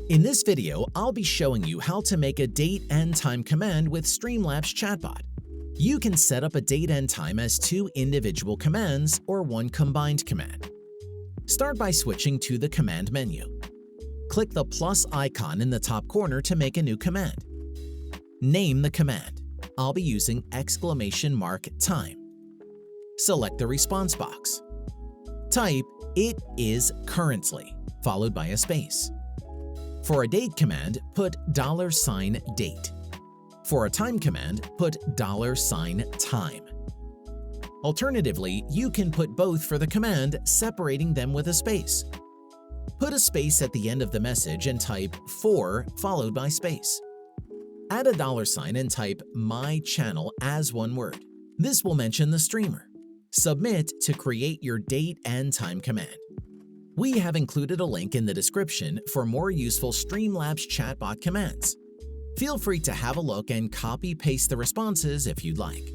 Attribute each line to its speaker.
Speaker 1: In this video, I'll be showing you how to make a date and time command with Streamlabs Chatbot. You can set up a date and time as two individual commands or one combined command. Start by switching to the command menu. Click the plus icon in the top corner to make a new command. Name the command. I'll be using !time. Select the response box. Type "It is currently," followed by a space. For a date command, put $date. For a time command, put $time. Alternatively, you can put both for the command, separating them with a space. Put a space at the end of the message and type "for" followed by space. Add a $sign and type "my channel" as one word. This will mention the streamer. Submit to create your date and time command. We have included a link in the description for more useful Streamlabs Chatbot commands. Feel free to have a look and copy-paste the responses if you'd like.